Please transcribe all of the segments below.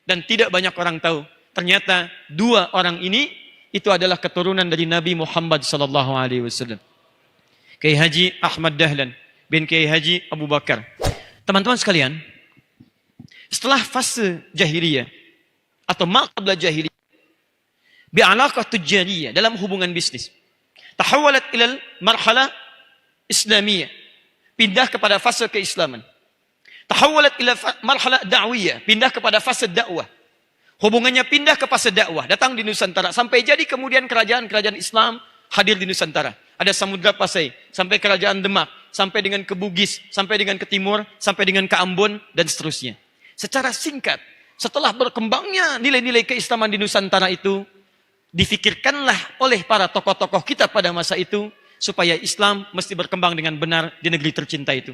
Dan tidak banyak orang tahu. Ternyata dua orang ini itu adalah keturunan dari Nabi Muhammad SAW. Kiai Haji Ahmad Dahlan bin Kiai Haji Abu Bakar. Teman-teman sekalian, setelah fase jahiliyah atau maqabla jahiliyah, bi'alaqah tujariyah, dalam hubungan bisnis, tahawalat ilal marhala islamiyah, pindah kepada fase keislaman. Tahawalat ila marhala da'wiyah, pindah kepada fase dakwah. Hubungannya pindah ke fase dakwah, datang di Nusantara, sampai jadi kemudian kerajaan-kerajaan Islam hadir di Nusantara. Ada Samudra Pasai, sampai kerajaan Demak, sampai dengan ke Bugis, sampai dengan ke Timur, sampai dengan ke Ambon, dan seterusnya. Secara singkat, setelah berkembangnya nilai-nilai keislaman di Nusantara itu, difikirkanlah oleh para tokoh-tokoh kita pada masa itu, supaya Islam mesti berkembang dengan benar di negeri tercinta itu.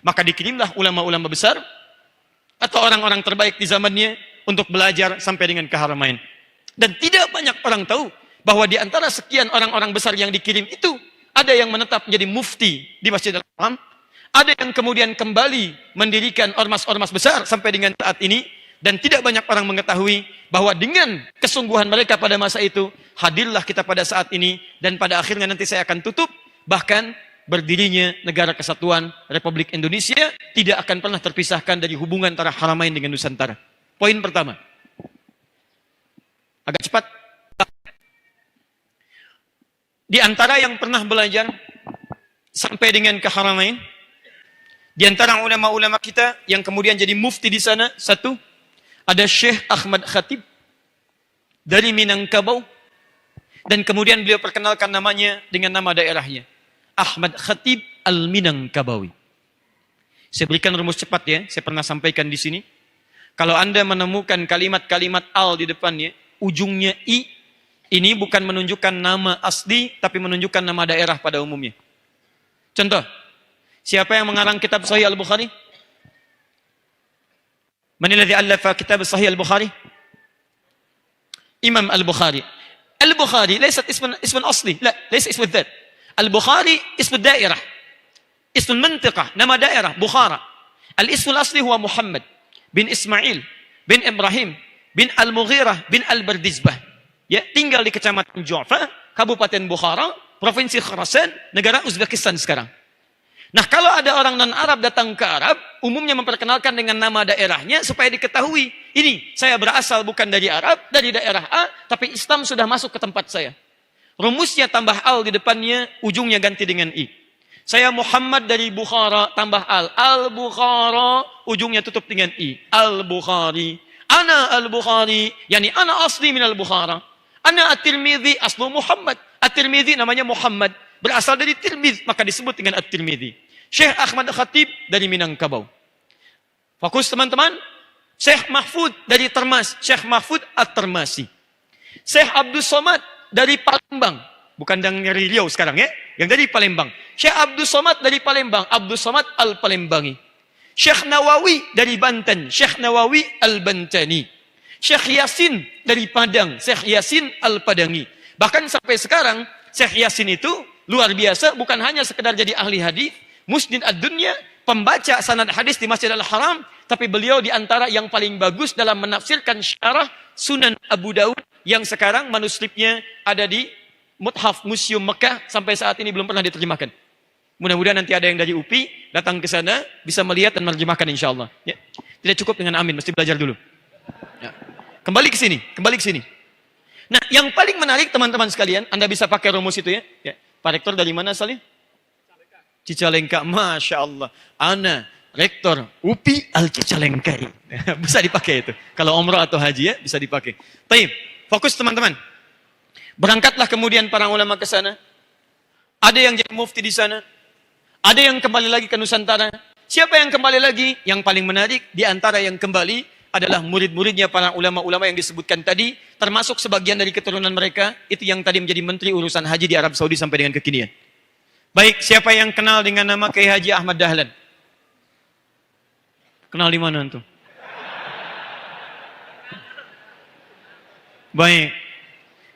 Maka dikirimlah ulama-ulama besar, atau orang-orang terbaik di zamannya, untuk belajar sampai dengan ke Haramain. Dan tidak banyak orang tahu bahwa di antara sekian orang-orang besar yang dikirim itu, ada yang menetap menjadi mufti di Masjidil Haram, ada yang kemudian kembali mendirikan ormas-ormas besar sampai dengan saat ini, dan tidak banyak orang mengetahui bahwa dengan kesungguhan mereka pada masa itu, hadirlah kita pada saat ini, dan pada akhirnya nanti saya akan tutup, bahkan berdirinya Negara Kesatuan Republik Indonesia tidak akan pernah terpisahkan dari hubungan antara Haramain dengan Nusantara. Poin pertama. Agak cepat. Di antara yang pernah belajar sampai dengan ke Haramain, di antara ulama-ulama kita yang kemudian jadi mufti di sana, satu, ada Syekh Ahmad Khatib dari Minangkabau, dan kemudian beliau perkenalkan namanya dengan nama daerahnya, Ahmad Khatib Al-Minangkabawi. Saya berikan rumus cepat ya, saya pernah sampaikan di sini. Kalau Anda menemukan kalimat-kalimat al di depannya, ujungnya i, ini bukan menunjukkan nama asli, tapi menunjukkan nama daerah pada umumnya. Contoh, siapa yang mengarang kitab Sahih Al-Bukhari? Man alladhi allafa kitab Sahih Al-Bukhari? Imam Al-Bukhari. Al-Bukhari laysat ismun asli, la, laysa ismu dzat. Al-Bukhari ismu daerah. Ismu mantiqah, nama daerah, Bukhara. Al-ismu asli huwa Muhammad bin Ismail bin Ibrahim bin Al-Mughirah bin Al-Bardizbah. Ya, tinggal di Kecamatan Ju'fa, Kabupaten Bukhara, Provinsi Khurasan, negara Uzbekistan sekarang. Nah, kalau ada orang non-Arab datang ke Arab, umumnya memperkenalkan dengan nama daerahnya supaya diketahui, ini saya berasal bukan dari Arab, dari daerah A, tapi Islam sudah masuk ke tempat saya. Rumusnya tambah al di depannya, ujungnya ganti dengan i. Saya Muhammad dari Bukhara, tambah al. Al-Bukhara, ujungnya tutup dengan i. Al-Bukhari. Ana Al-Bukhari, yani ana asli min Al-Bukhara. Ana At-Tirmidzi, aslu Muhammad. At-Tirmidzi namanya Muhammad. Berasal dari Tirmidz, maka disebut dengan At-Tirmidzi. Syekh Ahmad Khatib dari Minangkabau. Fokus teman-teman. Syekh Mahfud dari Termas. Syekh Mahfud At-Termasi. Syekh Abdul Somad dari Palembang. Bukan dari Riau sekarang ya. Yang dari Palembang. Syekh Abdul Somad dari Palembang. Abdul Somad Al-Palembangi. Syekh Nawawi dari Banten. Syekh Nawawi Al-Bantani. Syekh Yasin dari Padang. Syekh Yasin Al-Padangi. Bahkan sampai sekarang, Syekh Yasin itu luar biasa. Bukan hanya sekedar jadi ahli hadis, musnid ad-dunya, pembaca sanad hadis di Masjidil Haram, tapi beliau di antara yang paling bagus dalam menafsirkan syarah Sunan Abu Daud yang sekarang manuskripnya ada di Muthaf Museum Mekah, sampai saat ini belum pernah diterjemahkan. Mudah-mudahan nanti ada yang dari UPI datang ke sana bisa melihat dan menerjemahkan insyaallah. Ya. Tidak cukup dengan amin, mesti belajar dulu. Ya. Kembali ke sini. Nah, yang paling menarik teman-teman sekalian, Anda bisa pakai rumus itu ya. Ya. Pak Rektor dari mana asalnya? Cicalengka, Masya Allah. Ana Rektor UPI Al-Cicalengkai. Bisa dipakai itu. Kalau umrah atau haji ya, bisa dipakai. Baik, fokus teman-teman. Berangkatlah kemudian para ulama ke sana. Ada yang jadi mufti di sana. Ada yang kembali lagi ke Nusantara. Siapa yang kembali lagi? Yang paling menarik di antara yang kembali adalah murid-muridnya para ulama-ulama yang disebutkan tadi, termasuk sebagian dari keturunan mereka, itu yang tadi menjadi menteri urusan haji di Arab Saudi sampai dengan kekinian. Baik, siapa yang kenal dengan nama Kiai Haji Ahmad Dahlan? Kenal di mana antum? Baik.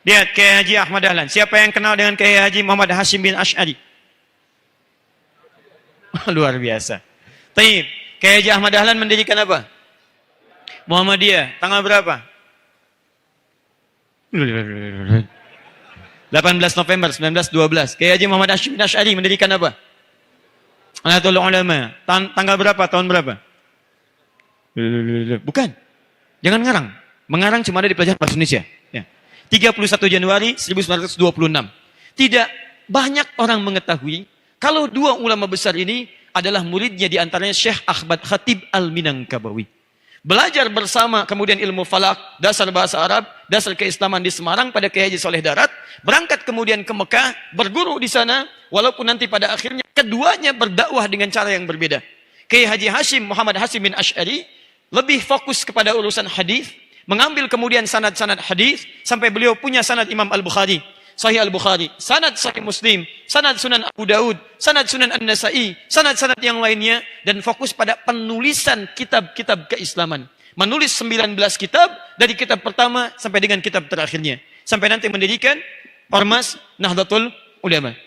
Lihat Kiai Haji Ahmad Dahlan. Siapa yang kenal dengan Kiai Haji Muhammad Hashim bin Asy'ari? Luar biasa. Taib. Kiai Haji Ahmad Dahlan mendirikan apa? Muhammadiyah, tanggal berapa? 18 November 1912. Kiai Haji Muhammad Hashim bin Asy'ari mendirikan apa? Nahdlatul Ulama. Tanggal berapa? Tahun berapa? Bukan. Jangan ngarang. Mengarang cuma ada di pelajaran bahasa Indonesia. Ya. 31 Januari 1926. Tidak banyak orang mengetahui kalau dua ulama besar ini adalah muridnya di antaranya Syekh Ahmad Khatib Al-Minangkabawi. Belajar bersama kemudian ilmu falak, dasar bahasa Arab, dasar keislaman di Semarang pada Kiai Haji Soleh Darat, berangkat kemudian ke Mekah, berguru di sana, walaupun nanti pada akhirnya keduanya berdakwah dengan cara yang berbeda. Kiai Haji Hashim Muhammad Hashim bin Asy'ari lebih fokus kepada urusan hadis, mengambil kemudian sanad-sanad hadis sampai beliau punya sanad Imam Al-Bukhari, Sahih Al-Bukhari, sanad Sahih Muslim, sanad Sunan Abu Daud, sanad Sunan An-Nasa'i, sanad-sanad yang lainnya, dan fokus pada penulisan kitab-kitab keislaman. Menulis 19 kitab dari kitab pertama sampai dengan kitab terakhirnya. Sampai nanti mendirikan Ormas Nahdlatul Ulama.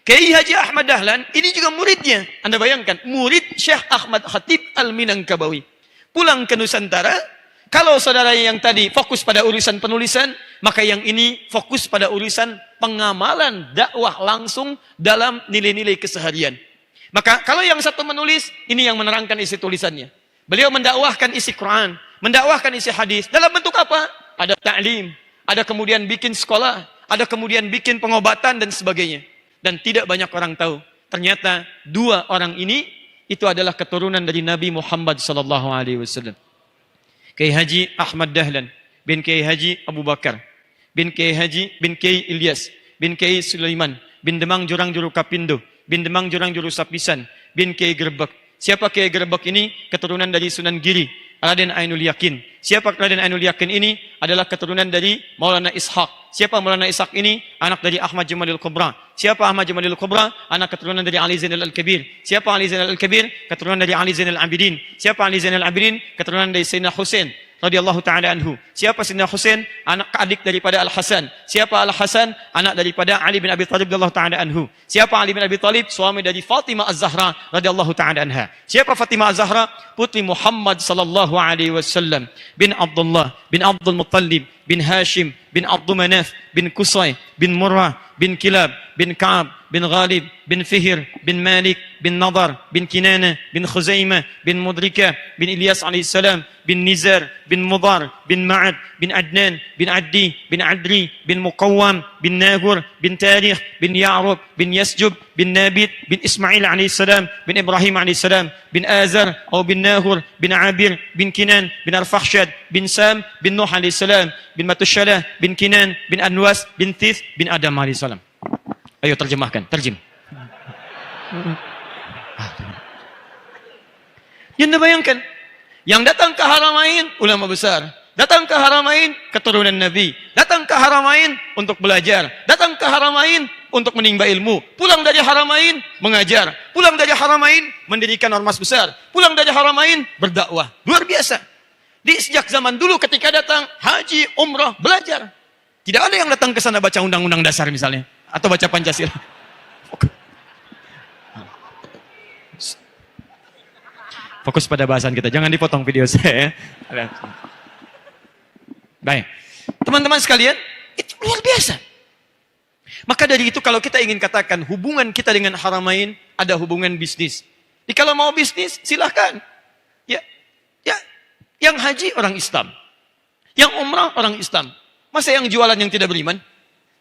Kiai Haji Ahmad Dahlan, ini juga muridnya. Anda bayangkan, murid Syekh Ahmad Khatib Al-Minangkabawi. Pulang ke Nusantara, kalau saudara yang tadi fokus pada urusan penulisan, maka yang ini fokus pada urusan pengamalan dakwah langsung dalam nilai-nilai keseharian. Maka kalau yang satu menulis, ini yang menerangkan isi tulisannya. Beliau mendakwahkan isi Quran, mendakwahkan isi hadis. Dalam bentuk apa? Ada ta'lim, ada kemudian bikin sekolah, ada kemudian bikin pengobatan dan sebagainya. Dan tidak banyak orang tahu. Ternyata dua orang ini itu adalah keturunan dari Nabi Muhammad SAW. Kiai Haji Ahmad Dahlan bin Kiai Haji Abu Bakar bin Kiai Haji bin Kiai Ilyas bin Kiai Sulaiman bin Demang Jurang Juru Kapindo bin Demang Jurang Juru Sapisan bin Kiai Gerbek. Siapa Kiai Gerbek ini? Keturunan dari Sunan Giri, Raden Ainul Yakin. Siapa Raden Ainul Yakin ini? Adalah keturunan dari Maulana Ishaq. Siapa Maulana Ishaq ini? Anak dari Ahmad Jamalil Kubra. Siapa Ahmad Jamalil Kubra? Anak keturunan dari Ali Zainal Al-Kabir. Siapa Ali Zainal Al-Kabir? Keturunan dari Ali Zainal Abidin. Siapa Ali Zainal Abidin? Keturunan dari Sayyidina Husain radhiyallahu taala anhu. Siapa Sayyidina Husain? Anak adik daripada Al-Hasan. Siapa Al-Hasan? Anak daripada Ali bin Abi Thalib radhiyallahu taala anhu. Siapa Ali bin Abi Thalib? Suami dari Fatimah Az-Zahra radhiyallahu taala anha. Siapa Fatimah Az-Zahra? Putri Muhammad sallallahu alaihi wasallam bin Abdullah bin Abdul Muttalib bin Hashim bin Abdul Manaf bin Qusay bin Murrah bin Kilab bin Ka'ab bin Ghalib bin Fihr bin Malik bin Nadar bin Kinana bin Khuzaimah bin Mudrika bin Ilyas alaihissalam bin Nizar bin Mudar bin Ma'ad bin Adnan bin Addi bin Adri bin Muqawwam bin Nahur bin Tarikh bin Ya'rub bin Yasjub bin Nabit bin Ismail alaihissalam bin Ibrahim alaihissalam bin Azar atau bin Nahur bin Abir bin Kinan bin Al-Fakhshad bin Sam bin Nuh alaihissalam bin Matushalah bin Kinan bin Anwas bin Thith bin Adam alaihissalam. Ayo terjemahkan, terjem. Yang bayangkan, yang datang ke Haramain ulama besar, datang ke Haramain keturunan Nabi, datang ke Haramain untuk belajar, datang ke Haramain untuk menimba ilmu, pulang dari Haramain mengajar, pulang dari Haramain mendirikan ormas besar, pulang dari Haramain berdakwah. Luar biasa. Di sejak zaman dulu ketika datang haji, umrah, belajar. Tidak ada yang datang ke sana baca undang-undang dasar misalnya, atau baca Pancasila. Fokus pada bahasan kita, jangan dipotong video saya. Baik, teman-teman sekalian, itu luar biasa. Maka dari itu kalau kita ingin katakan hubungan kita dengan Haramain ada hubungan bisnis. Jadi kalau mau bisnis silahkan. Ya, yang haji orang Islam, yang umrah orang Islam. Masa yang jualan yang tidak beriman?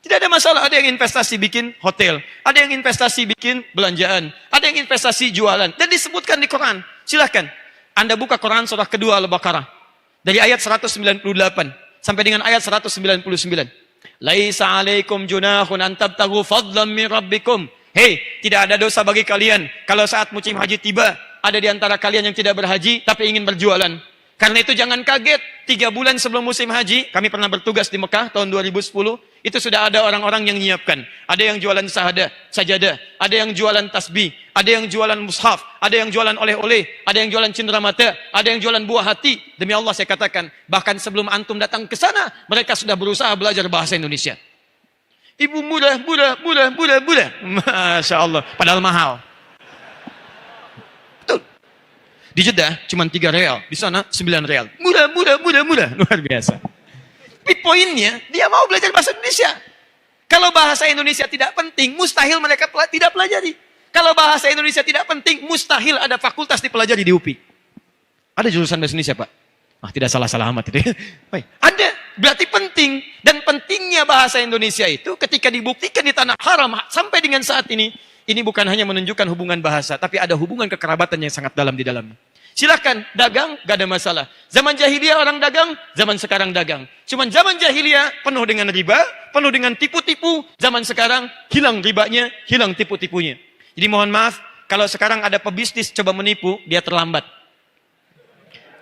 Tidak ada masalah. Ada yang investasi bikin hotel, ada yang investasi bikin belanjaan, ada yang investasi jualan. Dan disebutkan di Quran. Silahkan. Anda buka Quran surah kedua Al-Baqarah. Dari ayat 198 sampai dengan ayat 199. Laisa alaikum junahun an tabtaghu fadlan min rabbikum. Hei, tidak ada dosa bagi kalian kalau saat musim haji tiba, ada di antara kalian yang tidak berhaji tapi ingin berjualan. Karena itu jangan kaget, 3 bulan sebelum musim haji, kami pernah bertugas di Mekah tahun 2010, itu sudah ada orang-orang yang menyiapkan. Ada yang jualan sajadah, ada yang jualan tasbih, ada yang jualan mushaf, ada yang jualan oleh-oleh, ada yang jualan cenderamata, ada yang jualan buah hati. Demi Allah saya katakan, bahkan sebelum antum datang ke sana, mereka sudah berusaha belajar bahasa Indonesia. Ibu murah. Masya Allah, padahal mahal. Betul. Di Jeddah cuma 3 real, di sana 9 real. Murah. Luar biasa. Tapi poinnya, dia mau belajar bahasa Indonesia. Kalau bahasa Indonesia tidak penting, mustahil mereka tidak pelajari. Kalau bahasa Indonesia tidak penting, mustahil ada fakultas dipelajari di UPI. Ada jurusan bahasa Indonesia, Pak? Tidak salah-salah amat itu. Baik. Ada, berarti penting. Dan pentingnya bahasa Indonesia itu ketika dibuktikan di tanah haram sampai dengan saat ini bukan hanya menunjukkan hubungan bahasa, tapi ada hubungan kekerabatan yang sangat dalam di dalamnya. Silakan dagang, gak ada masalah. Zaman jahiliyah orang dagang, zaman sekarang dagang. Cuman zaman jahiliyah penuh dengan riba, penuh dengan tipu-tipu. Zaman sekarang hilang ribanya, hilang tipu-tipunya. Jadi mohon maaf, kalau sekarang ada pebisnis coba menipu, dia terlambat.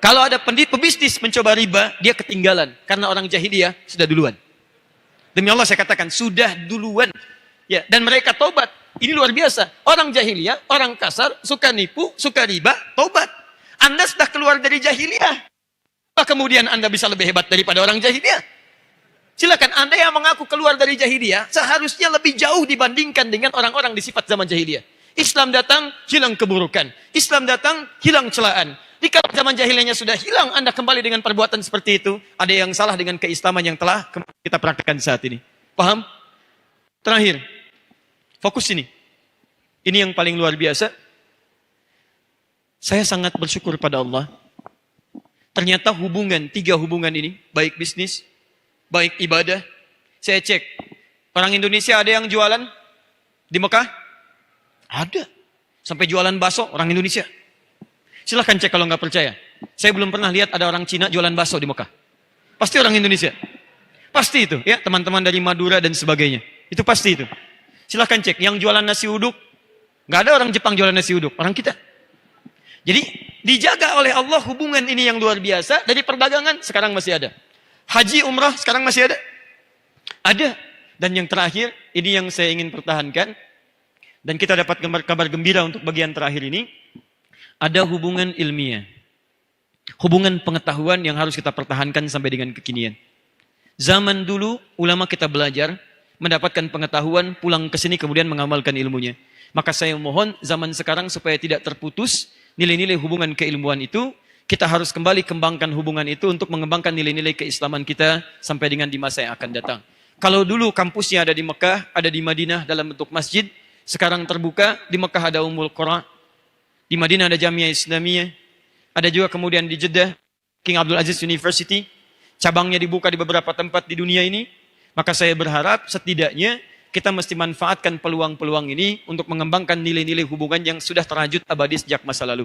Kalau ada pebisnis mencoba riba, dia ketinggalan. Karena orang jahiliyah sudah duluan. Demi Allah saya katakan, sudah duluan. Ya, dan mereka tobat. Ini luar biasa. Orang jahiliyah, orang kasar, suka nipu, suka riba, tobat. Anda sudah keluar dari jahiliyah. Apa kemudian Anda bisa lebih hebat daripada orang jahiliyah? Silakan, Anda yang mengaku keluar dari jahiliyah, seharusnya lebih jauh dibandingkan dengan orang-orang di sifat zaman jahiliyah. Islam datang, hilang keburukan. Islam datang, hilang celaan. Jika zaman jahiliyahnya sudah hilang, Anda kembali dengan perbuatan seperti itu, ada yang salah dengan keislaman yang telah kita praktekkan saat ini. Paham? Terakhir, fokus ini. Ini yang paling luar biasa. Saya sangat bersyukur pada Allah. Ternyata tiga hubungan ini, baik bisnis, baik ibadah. Saya cek, orang Indonesia ada yang jualan di Mekah? Ada. Sampai jualan bakso orang Indonesia. Silahkan cek kalau nggak percaya. Saya belum pernah lihat ada orang Cina jualan bakso di Mekah. Pasti orang Indonesia. Pasti itu, ya, teman-teman dari Madura dan sebagainya. Itu pasti itu. Silahkan cek, yang jualan nasi uduk, nggak ada orang Jepang jualan nasi uduk, orang kita. Jadi dijaga oleh Allah hubungan ini yang luar biasa. Dari perdagangan sekarang masih ada. Haji umrah sekarang masih ada. Ada. Dan yang terakhir, ini yang saya ingin pertahankan. Dan kita dapat kabar gembira untuk bagian terakhir ini. Ada hubungan ilmiah. Hubungan pengetahuan yang harus kita pertahankan sampai dengan kekinian. Zaman dulu ulama kita belajar, mendapatkan pengetahuan, pulang ke sini kemudian mengamalkan ilmunya. Maka saya mohon zaman sekarang supaya tidak terputus nilai-nilai hubungan keilmuan itu, kita harus kembali kembangkan hubungan itu untuk mengembangkan nilai-nilai keislaman kita sampai dengan di masa yang akan datang. Kalau dulu kampusnya ada di Mekah, ada di Madinah dalam bentuk masjid, sekarang terbuka, di Mekah ada Ummul Qura, di Madinah ada Jamiah Islamiyah, ada juga kemudian di Jeddah, King Abdul Aziz University, cabangnya dibuka di beberapa tempat di dunia ini. Maka saya berharap setidaknya kita mesti manfaatkan peluang-peluang ini untuk mengembangkan nilai-nilai hubungan yang sudah terajut abadi sejak masa lalu.